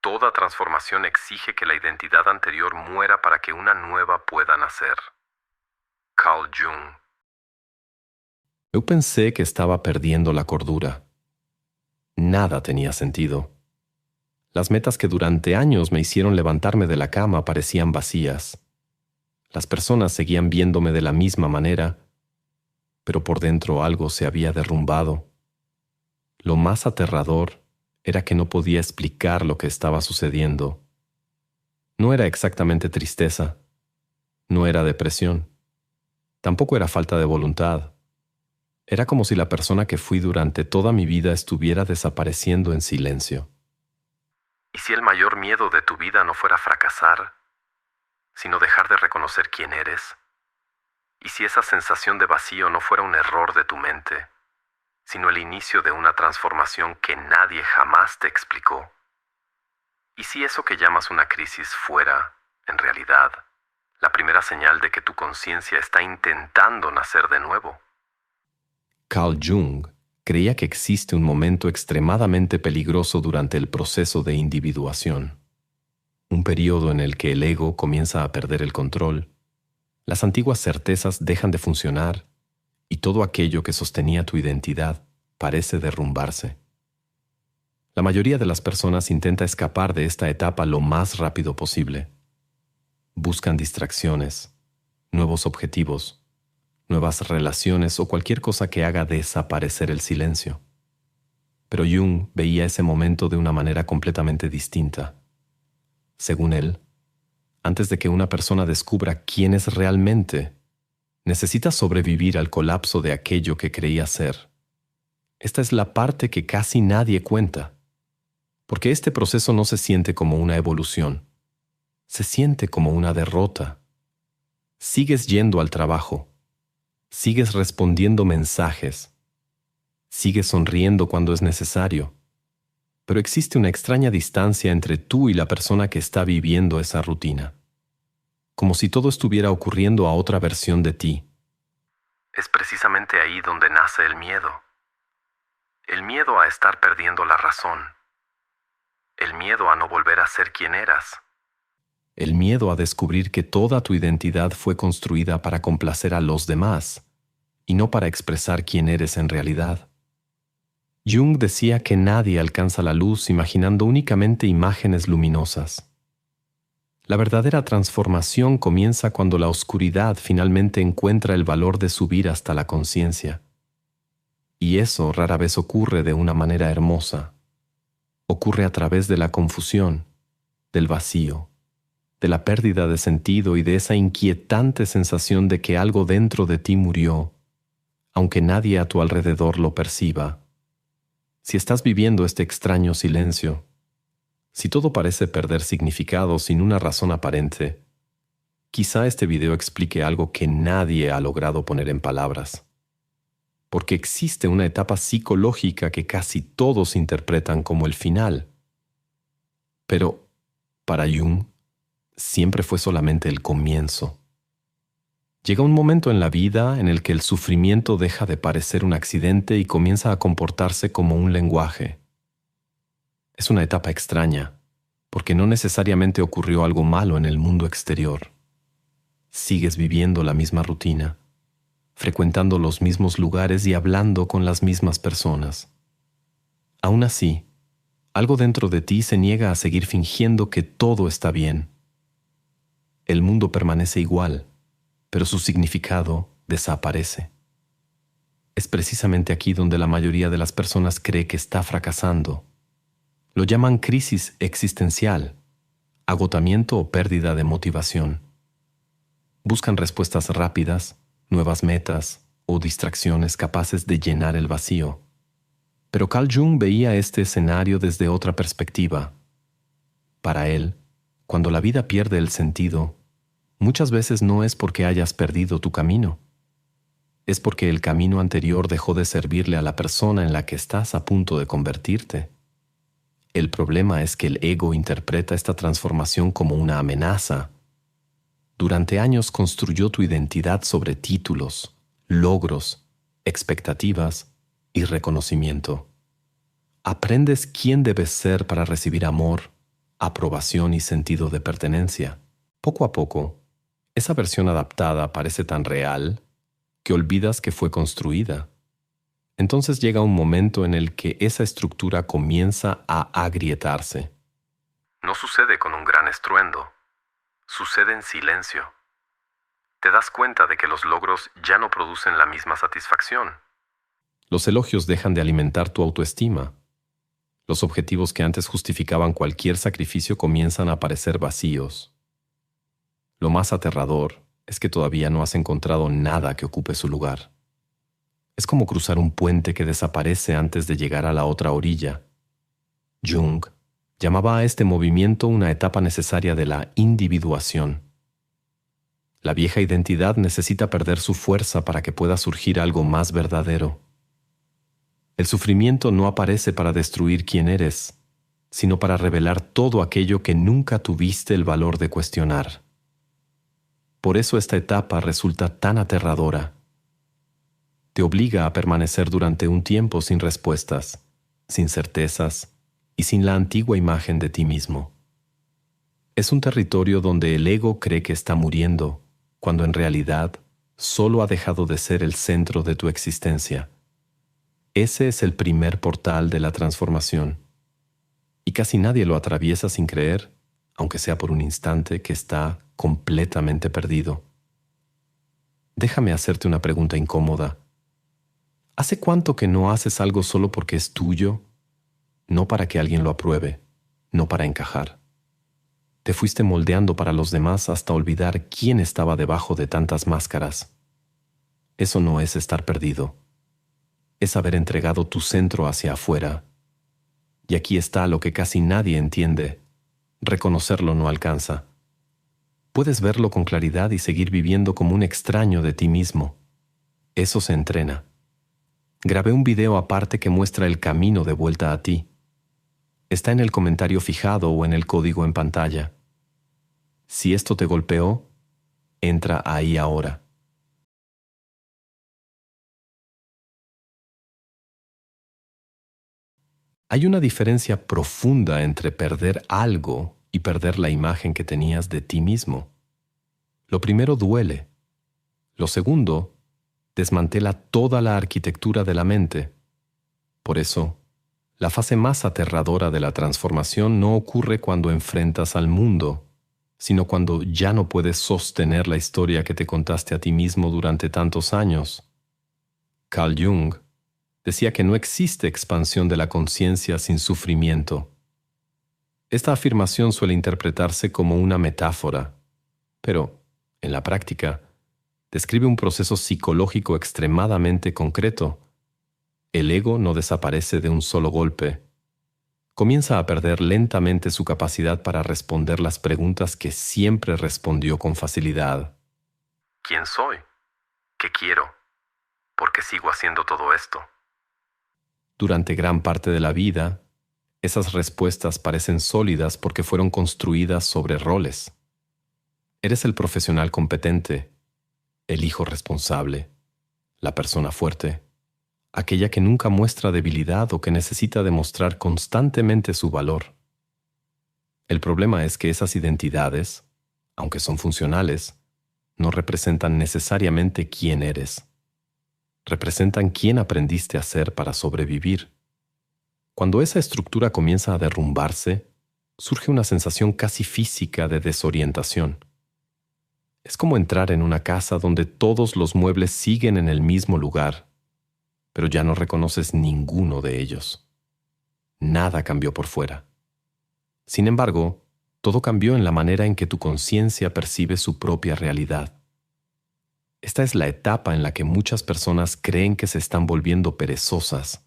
Toda transformación exige que la identidad anterior muera para que una nueva pueda nacer. Carl Jung. Eu pensé que estaba perdiendo la cordura. Nada tenía sentido. Las metas que durante años me hicieron levantarme de la cama parecían vacías. Las personas seguían viéndome de la misma manera, pero por dentro algo se había derrumbado. Lo más aterrador era que no podía explicar lo que estaba sucediendo. No era exactamente tristeza, no era depresión, tampoco era falta de voluntad. Era como si la persona que fui durante toda mi vida estuviera desapareciendo en silencio. ¿Y si el mayor miedo de tu vida no fuera fracasar, sino dejar de reconocer quién eres? ¿Y si esa sensación de vacío no fuera un error de tu mente, sino el inicio de una transformación que nadie jamás te explicó? ¿Y si eso que llamas una crisis fuera, en realidad, la primera señal de que tu conciencia está intentando nacer de nuevo? Carl Jung creía que existe un momento extremadamente peligroso durante el proceso de individuación. Un periodo en el que el ego comienza a perder el control, las antiguas certezas dejan de funcionar y todo aquello que sostenía tu identidad parece derrumbarse. La mayoría de las personas intenta escapar de esta etapa lo más rápido posible. Buscan distracciones, nuevos objetivos, nuevas relaciones o cualquier cosa que haga desaparecer el silencio. Pero Jung veía ese momento de una manera completamente distinta. Según él, antes de que una persona descubra quién es realmente, necesita sobrevivir al colapso de aquello que creía ser. Esta es la parte que casi nadie cuenta, porque este proceso no se siente como una evolución, se siente como una derrota. Sigues yendo al trabajo, sigues respondiendo mensajes, sigues sonriendo cuando es necesario, pero existe una extraña distancia entre tú y la persona que está viviendo esa rutina, como si todo estuviera ocurriendo a otra versión de ti. Es precisamente ahí donde nace el miedo. El miedo a estar perdiendo la razón. El miedo a no volver a ser quien eras. El miedo a descubrir que toda tu identidad fue construida para complacer a los demás y no para expresar quién eres en realidad. Jung decía que nadie alcanza la luz imaginando únicamente imágenes luminosas. La verdadera transformación comienza cuando la oscuridad finalmente encuentra el valor de subir hasta la conciencia. Y eso rara vez ocurre de una manera hermosa. Ocurre a través de la confusión, del vacío, de la pérdida de sentido y de esa inquietante sensación de que algo dentro de ti murió, aunque nadie a tu alrededor lo perciba. Si estás viviendo este extraño silencio, si todo parece perder significado sin una razón aparente, quizá este video explique algo que nadie ha logrado poner en palabras. Porque existe una etapa psicológica que casi todos interpretan como el final. Pero, para Jung, siempre fue solamente el comienzo. Llega un momento en la vida en el que el sufrimiento deja de parecer un accidente y comienza a comportarse como un lenguaje. Es una etapa extraña, porque no necesariamente ocurrió algo malo en el mundo exterior. Sigues viviendo la misma rutina, frecuentando los mismos lugares y hablando con las mismas personas. Aún así, algo dentro de ti se niega a seguir fingiendo que todo está bien. El mundo permanece igual, pero su significado desaparece. Es precisamente aquí donde la mayoría de las personas cree que está fracasando. Lo llaman crisis existencial, agotamiento o pérdida de motivación. Buscan respuestas rápidas, nuevas metas o distracciones capaces de llenar el vacío. Pero Carl Jung veía este escenario desde otra perspectiva. Para él, cuando la vida pierde el sentido, muchas veces no es porque hayas perdido tu camino. Es porque el camino anterior dejó de servirle a la persona en la que estás a punto de convertirte. El problema es que el ego interpreta esta transformación como una amenaza. Durante años construyó tu identidad sobre títulos, logros, expectativas y reconocimiento. Aprendes quién debes ser para recibir amor, aprobación y sentido de pertenencia. Poco a poco, esa versión adaptada parece tan real que olvidas que fue construida. Entonces llega un momento en el que esa estructura comienza a agrietarse. No sucede con un gran estruendo, sucede en silencio. Te das cuenta de que los logros ya no producen la misma satisfacción. Los elogios dejan de alimentar tu autoestima. Los objetivos que antes justificaban cualquier sacrificio comienzan a parecer vacíos. Lo más aterrador es que todavía no has encontrado nada que ocupe su lugar. Es como cruzar un puente que desaparece antes de llegar a la otra orilla. Jung llamaba a este movimiento una etapa necesaria de la individuación. La vieja identidad necesita perder su fuerza para que pueda surgir algo más verdadero. El sufrimiento no aparece para destruir quién eres, sino para revelar todo aquello que nunca tuviste el valor de cuestionar. Por eso esta etapa resulta tan aterradora. Te obliga a permanecer durante un tiempo sin respuestas, sin certezas y sin la antigua imagen de ti mismo. Es un territorio donde el ego cree que está muriendo, cuando en realidad solo ha dejado de ser el centro de tu existencia. Ese es el primer portal de la transformación. Y casi nadie lo atraviesa sin creer, aunque sea por un instante, que está completamente perdido. Déjame hacerte una pregunta incómoda. ¿Hace cuánto que no haces algo solo porque es tuyo? No para que alguien lo apruebe, no para encajar. Te fuiste moldeando para los demás hasta olvidar quién estaba debajo de tantas máscaras. Eso no es estar perdido. Es haber entregado tu centro hacia afuera. Y aquí está lo que casi nadie entiende. Reconocerlo no alcanza. Puedes verlo con claridad y seguir viviendo como un extraño de ti mismo. Eso se entrena. Grabé un video aparte que muestra el camino de vuelta a ti. Está en el comentario fijado o en el código en pantalla. Si esto te golpeó, entra ahí ahora. Hay una diferencia profunda entre perder algo y perder la imagen que tenías de ti mismo. Lo primero duele. Lo segundo desmantela toda la arquitectura de la mente. Por eso, la fase más aterradora de la transformación no ocurre cuando enfrentas al mundo, sino cuando ya no puedes sostener la historia que te contaste a ti mismo durante tantos años. Carl Jung decía que no existe expansión de la conciencia sin sufrimiento. Esta afirmación suele interpretarse como una metáfora, pero, en la práctica, describe un proceso psicológico extremadamente concreto. El ego no desaparece de un solo golpe. Comienza a perder lentamente su capacidad para responder las preguntas que siempre respondió con facilidad. ¿Quién soy? ¿Qué quiero? ¿Por qué sigo haciendo todo esto? Durante gran parte de la vida, esas respuestas parecen sólidas porque fueron construidas sobre roles. Eres el profesional competente, el hijo responsable, la persona fuerte, aquella que nunca muestra debilidad o que necesita demostrar constantemente su valor. El problema es que esas identidades, aunque son funcionales, no representan necesariamente quién eres. Representan quién aprendiste a ser para sobrevivir. Cuando esa estructura comienza a derrumbarse, surge una sensación casi física de desorientación. Es como entrar en una casa donde todos los muebles siguen en el mismo lugar, pero ya no reconoces ninguno de ellos. Nada cambió por fuera. Sin embargo, todo cambió en la manera en que tu conciencia percibe su propia realidad. Esta es la etapa en la que muchas personas creen que se están volviendo perezosas,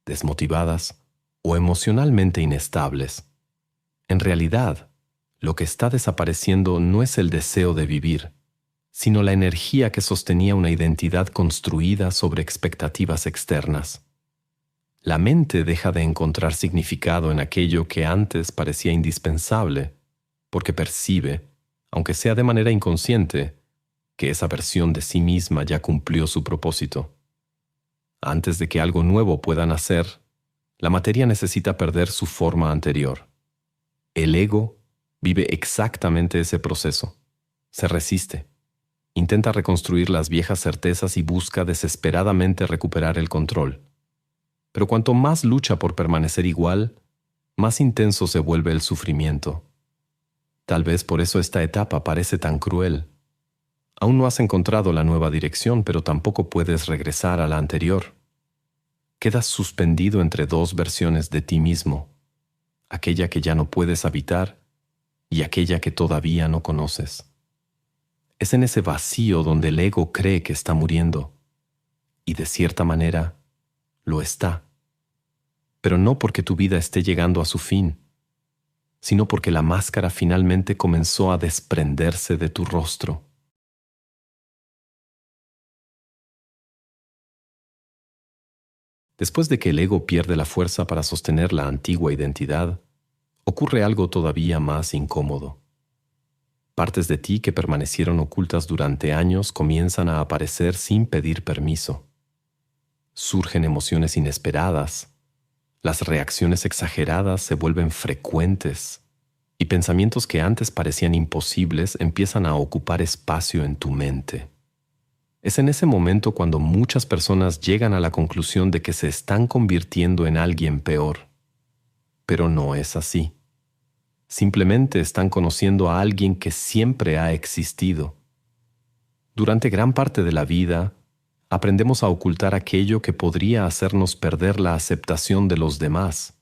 desmotivadas o emocionalmente inestables. En realidad, lo que está desapareciendo no es el deseo de vivir, sino la energía que sostenía una identidad construida sobre expectativas externas. La mente deja de encontrar significado en aquello que antes parecía indispensable, porque percibe, aunque sea de manera inconsciente, que esa versión de sí misma ya cumplió su propósito. Antes de que algo nuevo pueda nacer, la materia necesita perder su forma anterior. El ego vive exactamente ese proceso. Se resiste, intenta reconstruir las viejas certezas y busca desesperadamente recuperar el control. Pero cuanto más lucha por permanecer igual, más intenso se vuelve el sufrimiento. Tal vez por eso esta etapa parece tan cruel. Aún no has encontrado la nueva dirección, pero tampoco puedes regresar a la anterior. Quedas suspendido entre dos versiones de ti mismo, aquella que ya no puedes habitar y aquella que todavía no conoces. Es en ese vacío donde el ego cree que está muriendo, y de cierta manera lo está. Pero no porque tu vida esté llegando a su fin, sino porque la máscara finalmente comenzó a desprenderse de tu rostro. Después de que el ego pierde la fuerza para sostener la antigua identidad, ocurre algo todavía más incómodo. Partes de ti que permanecieron ocultas durante años comienzan a aparecer sin pedir permiso. Surgen emociones inesperadas, las reacciones exageradas se vuelven frecuentes y pensamientos que antes parecían imposibles empiezan a ocupar espacio en tu mente. Es en ese momento cuando muchas personas llegan a la conclusión de que se están convirtiendo en alguien peor. Pero no es así. Simplemente están conociendo a alguien que siempre ha existido. Durante gran parte de la vida, aprendemos a ocultar aquello que podría hacernos perder la aceptación de los demás.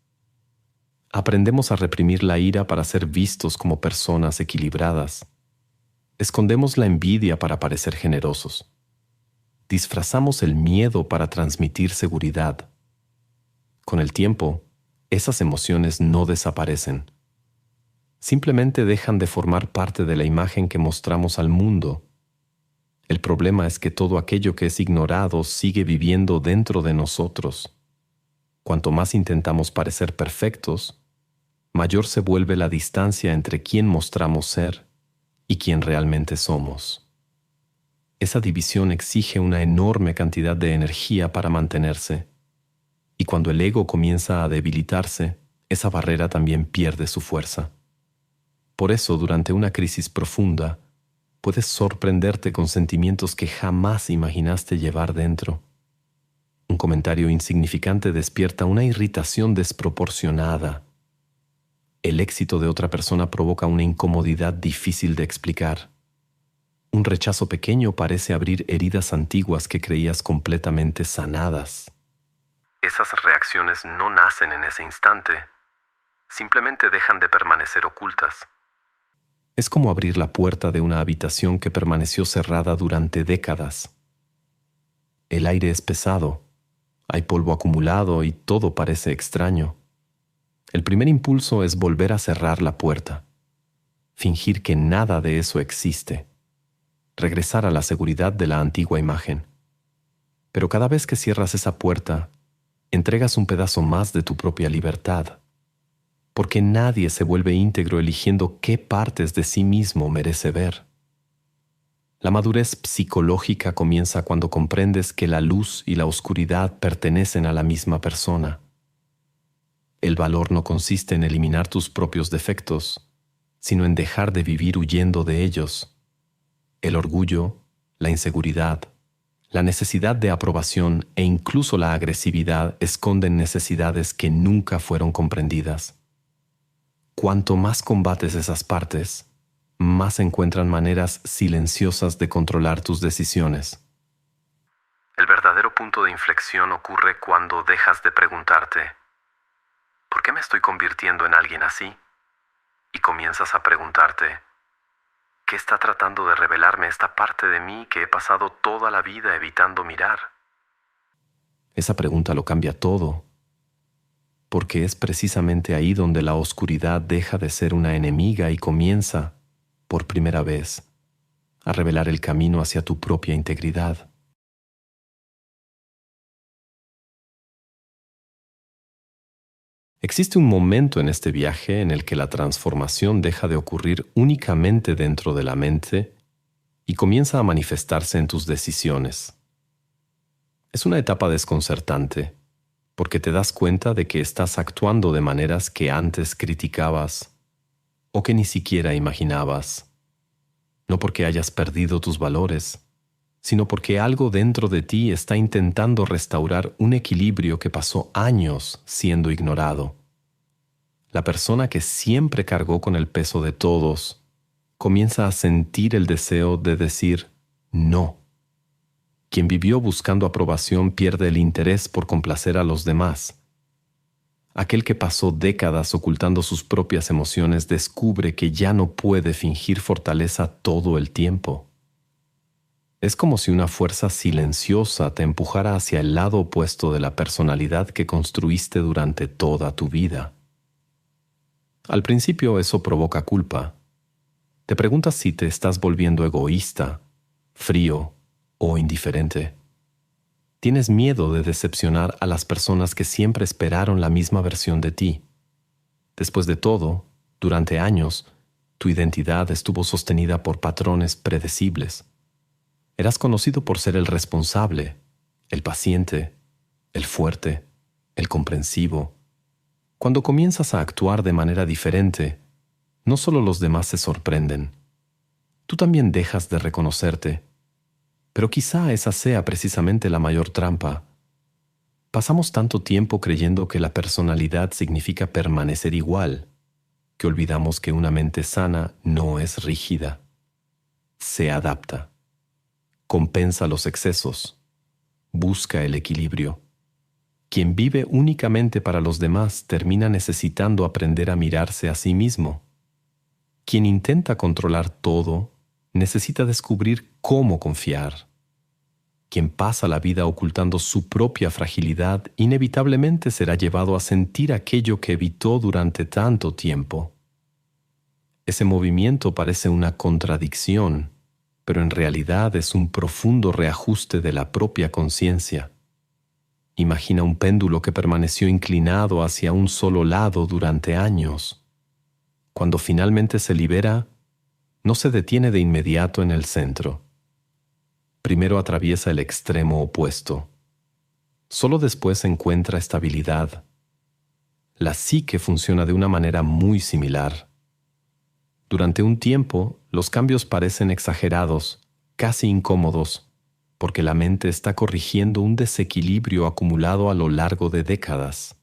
Aprendemos a reprimir la ira para ser vistos como personas equilibradas. Escondemos la envidia para parecer generosos. Disfrazamos el miedo para transmitir seguridad. Con el tiempo, esas emociones no desaparecen. Simplemente dejan de formar parte de la imagen que mostramos al mundo. El problema es que todo aquello que es ignorado sigue viviendo dentro de nosotros. Cuanto más intentamos parecer perfectos, mayor se vuelve la distancia entre quién mostramos ser y quién realmente somos. Esa división exige una enorme cantidad de energía para mantenerse, y cuando el ego comienza a debilitarse, esa barrera también pierde su fuerza. Por eso, durante una crisis profunda, puedes sorprenderte con sentimientos que jamás imaginaste llevar dentro. Un comentario insignificante despierta una irritación desproporcionada. El éxito de otra persona provoca una incomodidad difícil de explicar. Un rechazo pequeño parece abrir heridas antiguas que creías completamente sanadas. Esas reacciones no nacen en ese instante, simplemente dejan de permanecer ocultas. Es como abrir la puerta de una habitación que permaneció cerrada durante décadas. El aire es pesado, hay polvo acumulado y todo parece extraño. El primer impulso es volver a cerrar la puerta, fingir que nada de eso existe, regresar a la seguridad de la antigua imagen. Pero cada vez que cierras esa puerta, entregas un pedazo más de tu propia libertad, porque nadie se vuelve íntegro eligiendo qué partes de sí mismo merece ver. La madurez psicológica comienza cuando comprendes que la luz y la oscuridad pertenecen a la misma persona. El valor no consiste en eliminar tus propios defectos, sino en dejar de vivir huyendo de ellos. El orgullo, la inseguridad, la necesidad de aprobación e incluso la agresividad esconden necesidades que nunca fueron comprendidas. Cuanto más combates esas partes, más encuentran maneras silenciosas de controlar tus decisiones. El verdadero punto de inflexión ocurre cuando dejas de preguntarte, ¿por qué me estoy convirtiendo en alguien así? Y comienzas a preguntarte, ¿qué está tratando de revelarme esta parte de mí que he pasado toda la vida evitando mirar? Esa pregunta lo cambia todo, porque es precisamente ahí donde la oscuridad deja de ser una enemiga y comienza, por primera vez, a revelar el camino hacia tu propia integridad. Existe un momento en este viaje en el que la transformación deja de ocurrir únicamente dentro de la mente y comienza a manifestarse en tus decisiones. Es una etapa desconcertante, porque te das cuenta de que estás actuando de maneras que antes criticabas o que ni siquiera imaginabas. No porque hayas perdido tus valores, sino porque algo dentro de ti está intentando restaurar un equilibrio que pasó años siendo ignorado. La persona que siempre cargó con el peso de todos comienza a sentir el deseo de decir no. Quien vivió buscando aprobación pierde el interés por complacer a los demás. Aquel que pasó décadas ocultando sus propias emociones descubre que ya no puede fingir fortaleza todo el tiempo. Es como si una fuerza silenciosa te empujara hacia el lado opuesto de la personalidad que construiste durante toda tu vida. Al principio eso provoca culpa. Te preguntas si te estás volviendo egoísta, frío o indiferente. Tienes miedo de decepcionar a las personas que siempre esperaron la misma versión de ti. Después de todo, durante años, tu identidad estuvo sostenida por patrones predecibles. Eras conocido por ser el responsable, el paciente, el fuerte, el comprensivo. Cuando comienzas a actuar de manera diferente, no solo los demás se sorprenden, tú también dejas de reconocerte. Pero quizá esa sea precisamente la mayor trampa. Pasamos tanto tiempo creyendo que la personalidad significa permanecer igual, que olvidamos que una mente sana no es rígida. Se adapta, compensa los excesos, busca el equilibrio. Quien vive únicamente para los demás termina necesitando aprender a mirarse a sí mismo. Quien intenta controlar todo necesita descubrir cómo confiar. Quien pasa la vida ocultando su propia fragilidad inevitablemente será llevado a sentir aquello que evitó durante tanto tiempo. Ese movimiento parece una contradicción, pero en realidad es un profundo reajuste de la propia conciencia. Imagina un péndulo que permaneció inclinado hacia un solo lado durante años. Cuando finalmente se libera, no se detiene de inmediato en el centro. Primero atraviesa el extremo opuesto. Solo después encuentra estabilidad. La psique funciona de una manera muy similar. Durante un tiempo, los cambios parecen exagerados, casi incómodos, porque la mente está corrigiendo un desequilibrio acumulado a lo largo de décadas.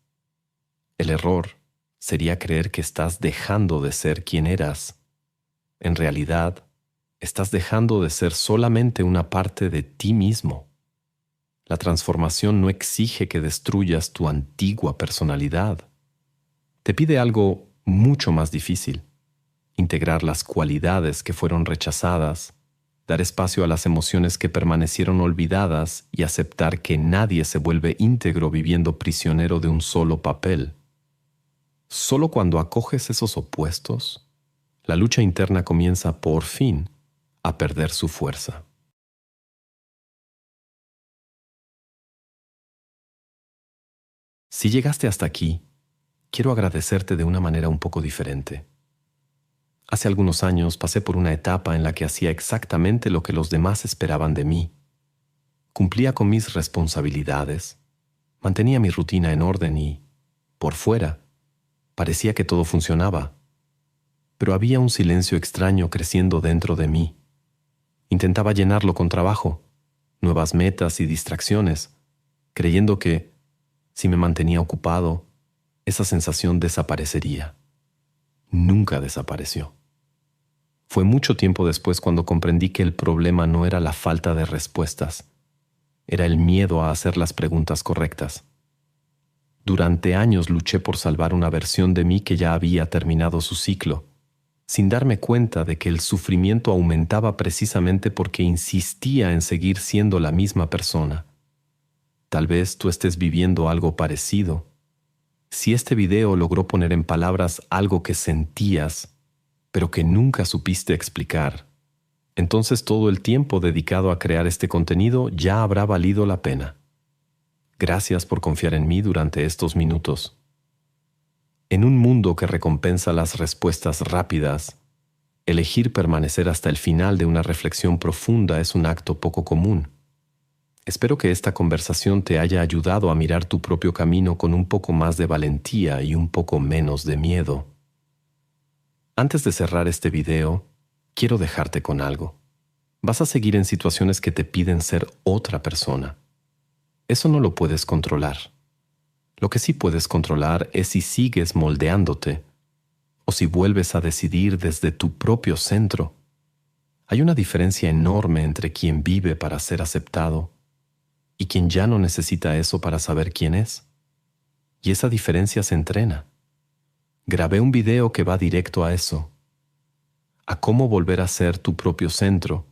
El error sería creer que estás dejando de ser quien eras. En realidad, estás dejando de ser solamente una parte de ti mismo. La transformación no exige que destruyas tu antigua personalidad. Te pide algo mucho más difícil: integrar las cualidades que fueron rechazadas, dar espacio a las emociones que permanecieron olvidadas y aceptar que nadie se vuelve íntegro viviendo prisionero de un solo papel. Solo cuando acoges esos opuestos, la lucha interna comienza por fin a perder su fuerza. Si llegaste hasta aquí, quiero agradecerte de una manera un poco diferente. Hace algunos años pasé por una etapa en la que hacía exactamente lo que los demás esperaban de mí. Cumplía con mis responsabilidades, mantenía mi rutina en orden y, por fuera, parecía que todo funcionaba. Pero había un silencio extraño creciendo dentro de mí. Intentaba llenarlo con trabajo, nuevas metas y distracciones, creyendo que, si me mantenía ocupado, esa sensación desaparecería. Nunca desapareció. Fue mucho tiempo después cuando comprendí que el problema no era la falta de respuestas, era el miedo a hacer las preguntas correctas. Durante años luché por salvar una versión de mí que ya había terminado su ciclo, sin darme cuenta de que el sufrimiento aumentaba precisamente porque insistía en seguir siendo la misma persona. Tal vez tú estés viviendo algo parecido. Si este video logró poner en palabras algo que sentías, pero que nunca supiste explicar, entonces todo el tiempo dedicado a crear este contenido ya habrá valido la pena. Gracias por confiar en mí durante estos minutos. En un mundo que recompensa las respuestas rápidas, elegir permanecer hasta el final de una reflexión profunda es un acto poco común. Espero que esta conversación te haya ayudado a mirar tu propio camino con un poco más de valentía y un poco menos de miedo. Antes de cerrar este video, quiero dejarte con algo. Vas a seguir en situaciones que te piden ser otra persona. Eso no lo puedes controlar. Lo que sí puedes controlar es si sigues moldeándote o si vuelves a decidir desde tu propio centro. Hay una diferencia enorme entre quien vive para ser aceptado y quien ya no necesita eso para saber quién es. Y esa diferencia se entrena. Grabé un video que va directo a eso, a cómo volver a ser tu propio centro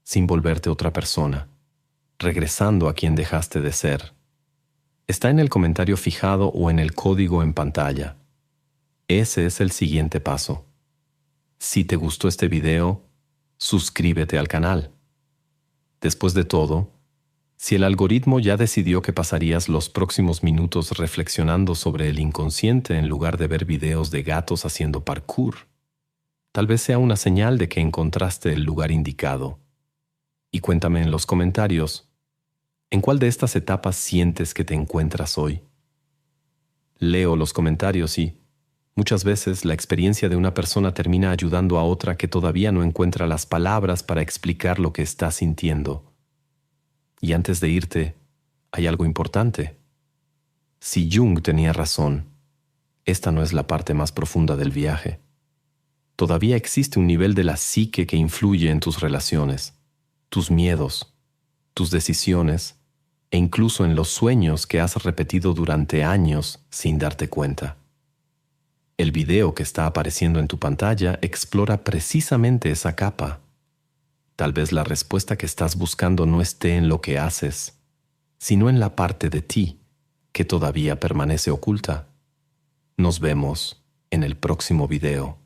sin volverte otra persona, regresando a quien dejaste de ser. Está en el comentario fijado o en el código en pantalla. Ese es el siguiente paso. Si te gustó este video, suscríbete al canal. Después de todo, si el algoritmo ya decidió que pasarías los próximos minutos reflexionando sobre el inconsciente en lugar de ver videos de gatos haciendo parkour, tal vez sea una señal de que encontraste el lugar indicado. Y cuéntame en los comentarios, ¿en cuál de estas etapas sientes que te encuentras hoy? Leo los comentarios y, muchas veces, la experiencia de una persona termina ayudando a otra que todavía no encuentra las palabras para explicar lo que está sintiendo. Y antes de irte, hay algo importante. Si Jung tenía razón, esta no es la parte más profunda del viaje. Todavía existe un nivel de la psique que influye en tus relaciones, tus miedos, tus decisiones e incluso en los sueños que has repetido durante años sin darte cuenta. El video que está apareciendo en tu pantalla explora precisamente esa capa. Tal vez la respuesta que estás buscando no esté en lo que haces, sino en la parte de ti que todavía permanece oculta. Nos vemos en el próximo video.